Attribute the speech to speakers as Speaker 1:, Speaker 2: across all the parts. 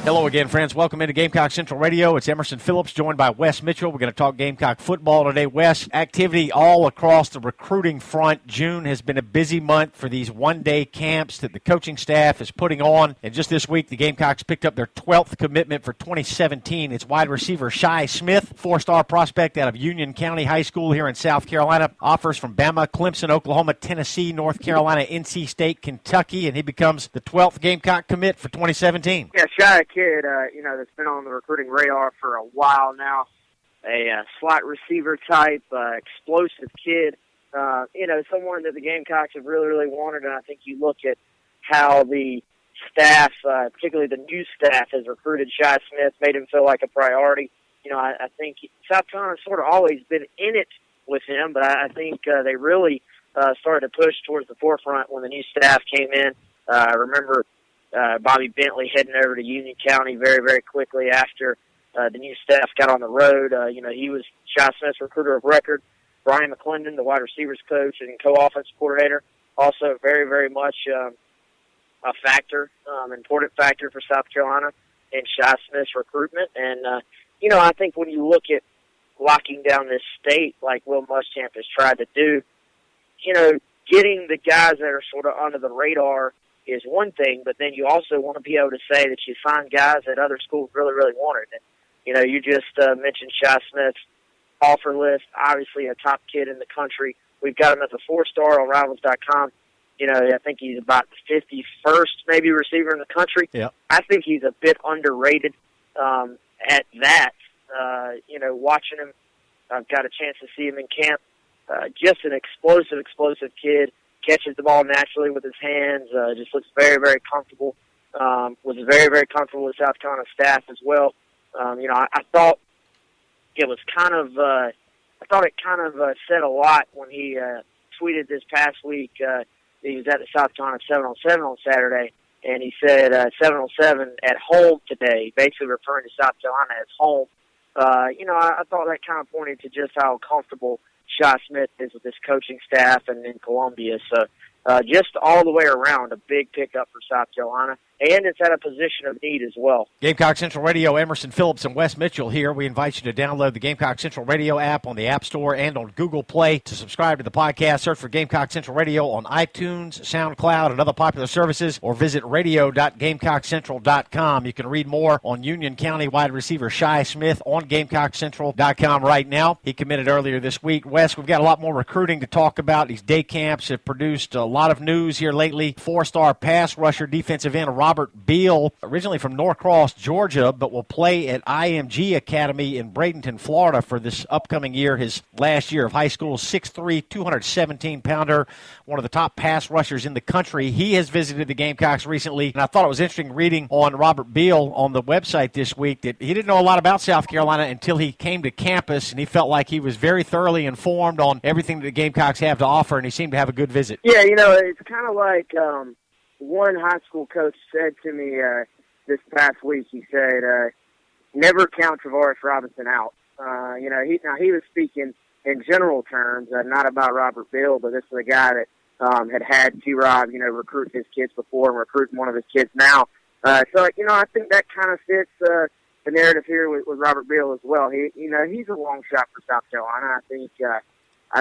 Speaker 1: Hello again, friends. Welcome into Gamecock Central Radio. It's Emerson Phillips, joined by Wes Mitchell. We're going to talk Gamecock football today. Wes, activity all across the recruiting front. June has been a busy month for these one-day camps that the coaching staff is putting on. And just this week, the Gamecocks picked up their 12th commitment for 2017. It's wide receiver Shi Smith, four-star prospect out of Union County High School here in South Carolina. Offers from Bama, Clemson, Oklahoma, Tennessee, North Carolina, NC State, Kentucky, and he becomes the 12th Gamecock commit for 2017.
Speaker 2: Yeah, Shi, kid, that's been on the recruiting radar for a while now. A slot receiver type, explosive kid. Someone that the Gamecocks have really, really wanted. And I think you look at how the staff, particularly the new staff, has recruited Shi Smith, made him feel like a priority. I think South Carolina's sort of always been in it with him, but I think they really started to push towards the forefront when the new staff came in. I remember Bobby Bentley heading over to Union County very, very quickly after the new staff got on the road. He was Shi Smith's recruiter of record. Brian McClendon, the wide receivers coach and co-offense coordinator, also very, very much a factor, important factor for South Carolina in Shi Smith's recruitment. And, I think when you look at locking down this state like Will Muschamp has tried to do, getting the guys that are sort of under the radar is one thing, but then you also want to be able to say that you find guys that other schools really, really wanted. And, you just mentioned Shi Smith's offer list, obviously a top kid in the country. We've got him as a 4-star on Rivals.com. I think he's about the 51st maybe receiver in the country.
Speaker 1: Yep.
Speaker 2: I think he's a bit underrated at that. Watching him, I've got a chance to see him in camp. Just an explosive kid. Catches the ball naturally with his hands, just looks very, very comfortable. Was very, very comfortable with South Carolina staff as well. I thought it was kind of, said a lot when he tweeted this past week. He was at the South Carolina 7-on-7 on Saturday, and he said 7-on-7 at home today, basically referring to South Carolina as home. I thought that kind of pointed to just how comfortable Shi Smith is with his coaching staff and in Columbia. So just all the way around, a big pickup for South Carolina. And it's at a position of need as well.
Speaker 1: Gamecock Central Radio, Emerson Phillips and Wes Mitchell here. We invite you to download the Gamecock Central Radio app on the App Store and on Google Play. To subscribe to the podcast, search for Gamecock Central Radio on iTunes, SoundCloud, and other popular services, or visit radio.GamecockCentral.com. You can read more on Union County wide receiver Shi Smith on GamecockCentral.com right now. He committed earlier this week. Wes, we've got a lot more recruiting to talk about. These day camps have produced a lot of news here lately. 4-star pass rusher defensive end Robert Beal, originally from Norcross, Georgia, but will play at IMG Academy in Bradenton, Florida for this upcoming year, his last year of high school. 6'3", 217-pounder, one of the top pass rushers in the country. He has visited the Gamecocks recently, and I thought it was interesting reading on Robert Beal on the website this week that he didn't know a lot about South Carolina until he came to campus, and he felt like he was very thoroughly informed on everything that the Gamecocks have to offer, and he seemed to have a good visit.
Speaker 2: Yeah, it's kind of like one high school coach said to me this past week. He said, never count Travaris Robinson out. He was speaking in general terms, not about Robert Beal, but this is a guy that had T-Rob, recruit his kids before and recruiting one of his kids now. I think that kind of fits the narrative here with Robert Beal as well. He's a long shot for South Carolina. I think I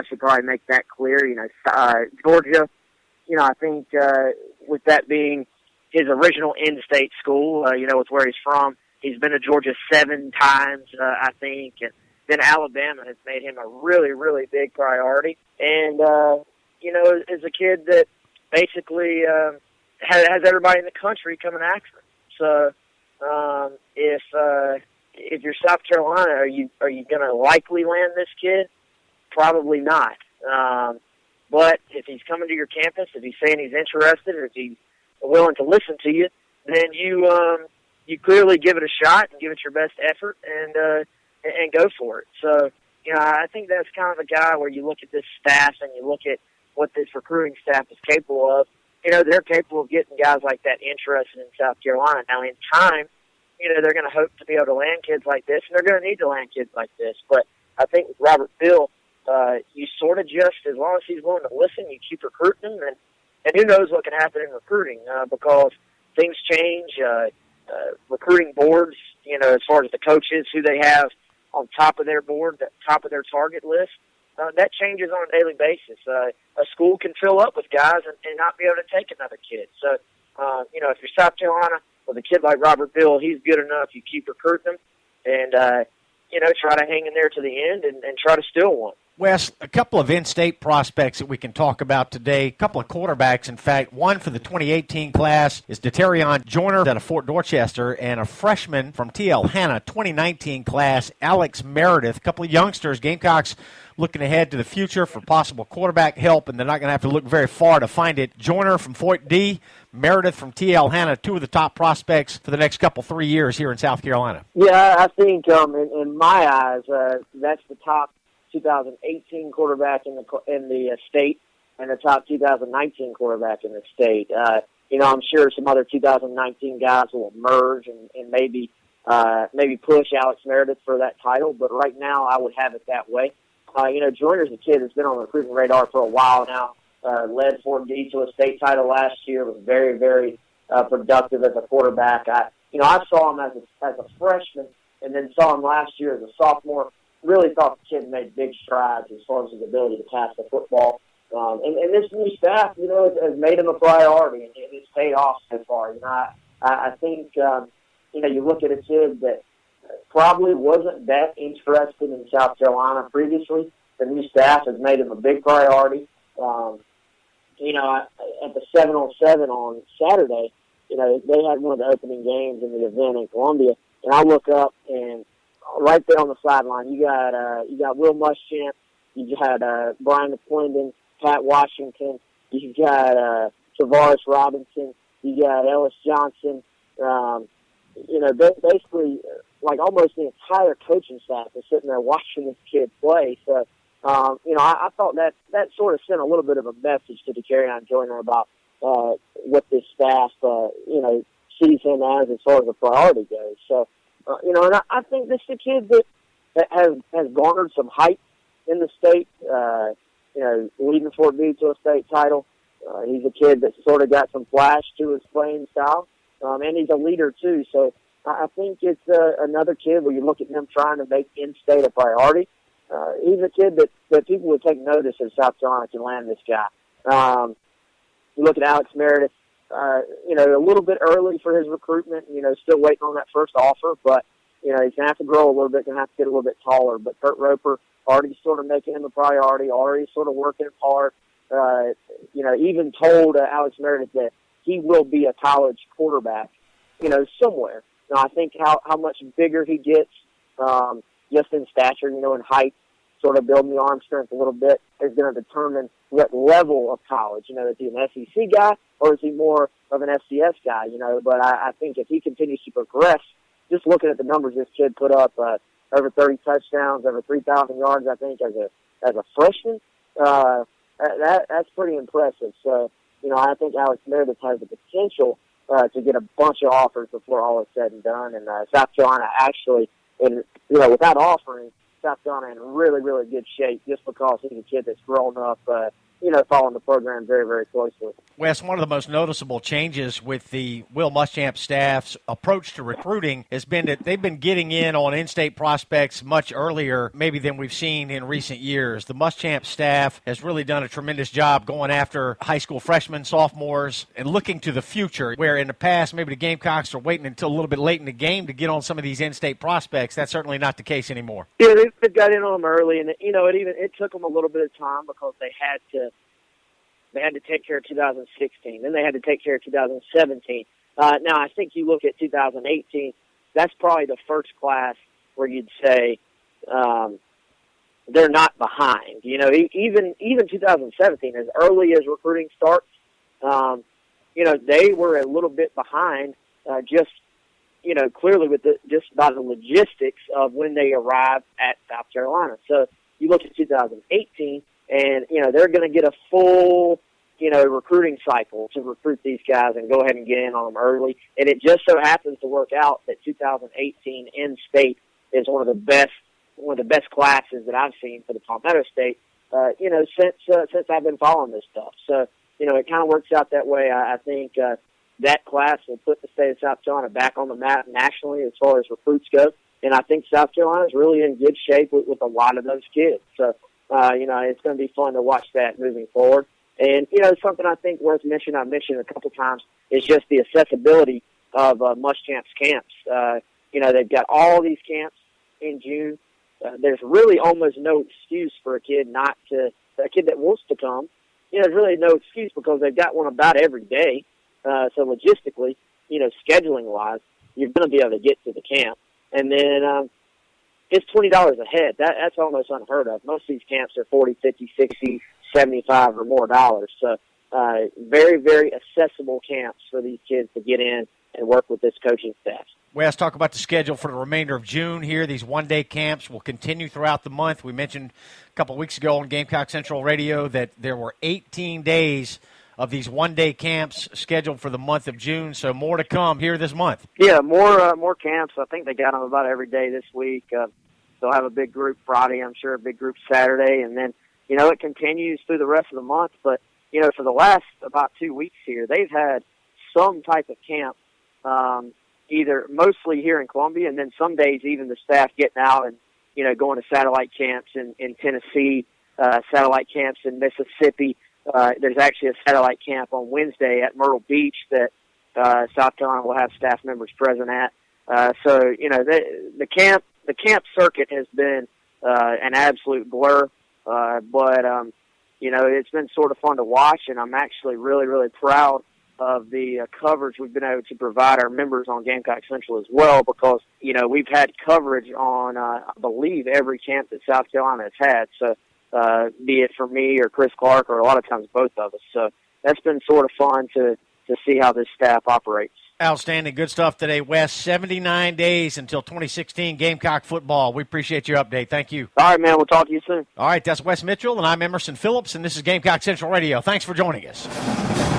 Speaker 2: should probably make that clear. Georgia, I think with that being his original in-state school, with where he's from, he's been to Georgia 7 times, I think, and then Alabama has made him a really, really big priority. And, is a kid that basically has everybody in the country coming after him. So if you're South Carolina, are you going to likely land this kid? Probably not. But if he's coming to your campus, if he's saying he's interested, or if he's willing to listen to you, then you clearly give it a shot and give it your best effort and go for it. So, I think that's kind of a guy where you look at this staff and you look at what this recruiting staff is capable of. They're capable of getting guys like that interested in South Carolina. Now, in time, they're going to hope to be able to land kids like this, and they're going to need to land kids like this. But I think with Robert Beal, you sort of just, as long as he's willing to listen, you keep recruiting him, and who knows what can happen in recruiting because things change. recruiting boards, as far as the coaches, who they have on top of their board, the top of their target list, that changes on a daily basis. A school can fill up with guys and not be able to take another kid. So, if you're South Carolina with a kid like Robert Beal, he's good enough. You keep recruiting him and, try to hang in there to the end and try to steal one.
Speaker 1: Wes, a couple of in-state prospects that we can talk about today, a couple of quarterbacks, in fact. One for the 2018 class is Dakereon Joyner out of Fort Dorchester, and a freshman from TL Hanna, 2019 class, Alex Meredith. A couple of youngsters, Gamecocks looking ahead to the future for possible quarterback help, and they're not going to have to look very far to find it. Joyner from Fort D, Meredith from TL Hanna, two of the top prospects for the next 3 years here in South Carolina.
Speaker 2: Yeah, I think in my eyes, that's the top 2018 quarterback in the state and the top 2019 quarterback in the state. I'm sure some other 2019 guys will emerge and maybe push Alex Meredith for that title, but right now I would have it that way. Joyner's a kid that's been on the recruiting radar for a while now. Led Fort D to a state title last year. Was very, very productive as a quarterback. I saw him as a freshman, and then saw him last year as a sophomore. Really thought the kid made big strides as far as his ability to pass the football. And this new staff, has made him a priority, and it's paid off so far. I think, you look at a kid that probably wasn't that interested in South Carolina previously. The new staff has made him a big priority. At the 707 on Saturday, they had one of the opening games in the event in Columbia, and I look up and right there on the sideline, you got Will Muschamp, you got Brian McClendon, Pat Washington, you got Tavares Robinson, you got Ellis Johnson. Basically, like almost the entire coaching staff is sitting there watching this kid play. So, I thought that sort of sent a little bit of a message to Dakereon Joyner about what this staff, sees him as far as the priority goes. So, and I think this is a kid that has garnered some hype in the state, leading Fort D to a state title. He's a kid that sort of got some flash to his playing style, and he's a leader too. So I think it's another kid where you look at him trying to make in-state a priority. He's a kid that people would take notice if South Carolina can land this guy. You look at Alex Meredith, a little bit early for his recruitment, still waiting on that first offer, but, he's going to have to grow a little bit, going to have to get a little bit taller. But Kurt Roper already sort of making him a priority, already sort of working hard, even told Alex Meredith that he will be a college quarterback, somewhere. Now, I think how much bigger he gets, just in stature, in height, sort of building the arm strength a little bit, is going to determine what level of college. Is he an SEC guy or is he more of an FCS guy? But I think if he continues to progress, just looking at the numbers this kid put up, over 30 touchdowns, over 3,000 yards, I think, as a freshman, that's pretty impressive. So, I think Alex Meredith has the potential to get a bunch of offers before all is said and done. And South Carolina actually, without offering, South Carolina in really, really good shape just because he's a kid that's grown up, following the program very, very closely.
Speaker 1: Wes, one of the most noticeable changes with the Will Muschamp staff's approach to recruiting has been that they've been getting in on in-state prospects much earlier maybe than we've seen in recent years. The Muschamp staff has really done a tremendous job going after high school freshmen, sophomores, and looking to the future, where in the past maybe the Gamecocks are waiting until a little bit late in the game to get on some of these in-state prospects. That's certainly not the case anymore.
Speaker 2: Yeah, they got in on them early, and it took them a little bit of time because they had to take care of 2016. Then they had to take care of 2017. Now, I think you look at 2018, that's probably the first class where you'd say they're not behind. Even 2017, as early as recruiting starts, they were a little bit behind clearly with just about the logistics of when they arrived at South Carolina. So you look at 2018, and, they're going to get a full, recruiting cycle to recruit these guys and go ahead and get in on them early. And it just so happens to work out that 2018 in-state is one of the best classes that I've seen for the Palmetto State, since I've been following this stuff. So, it kind of works out that way. I think, that class will put the state of South Carolina back on the map nationally as far as recruits go. And I think South Carolina is really in good shape with a lot of those kids. So, it's going to be fun to watch that moving forward. And, something I think worth mentioning, I've mentioned a couple times, is just the accessibility of Muschamp's camps. They've got all these camps in June. There's really almost no excuse for a kid that wants to come. There's really no excuse because they've got one about every day. So logistically, scheduling-wise, you're going to be able to get to the camp. And then it's $20 a head. That's almost unheard of. Most of these camps are $40, $50, $60, $75 or more dollars. So very, very accessible camps for these kids to get in and work with this coaching staff.
Speaker 1: Wes, talk about the schedule for the remainder of June here. These one-day camps will continue throughout the month. We mentioned a couple of weeks ago on Gamecock Central Radio that there were 18 days of these one-day camps scheduled for the month of June, so more to come here this month.
Speaker 2: Yeah, more camps. I think they got them about every day this week. They'll have a big group Friday, I'm sure, a big group Saturday, and then, it continues through the rest of the month. But, for the last about 2 weeks here, they've had some type of camp, either mostly here in Columbia, and then some days even the staff getting out and, going to satellite camps in Tennessee, satellite camps in Mississippi. There's actually a satellite camp on Wednesday at Myrtle Beach that South Carolina will have staff members present at. The camp circuit has been an absolute blur, but it's been sort of fun to watch, and I'm actually really, really proud of the coverage we've been able to provide our members on Gamecock Central as well, because, we've had coverage on, I believe, every camp that South Carolina has had. So, be it for me or Chris Clark or a lot of times both of us. So that's been sort of fun to see how this staff operates.
Speaker 1: Outstanding. Good stuff today, Wes. 79 days until 2016 Gamecock football. We appreciate your update. Thank you.
Speaker 2: All right, man. We'll talk to you soon.
Speaker 1: All right, that's Wes Mitchell, and I'm Emerson Phillips, and this is Gamecock Central Radio. Thanks for joining us.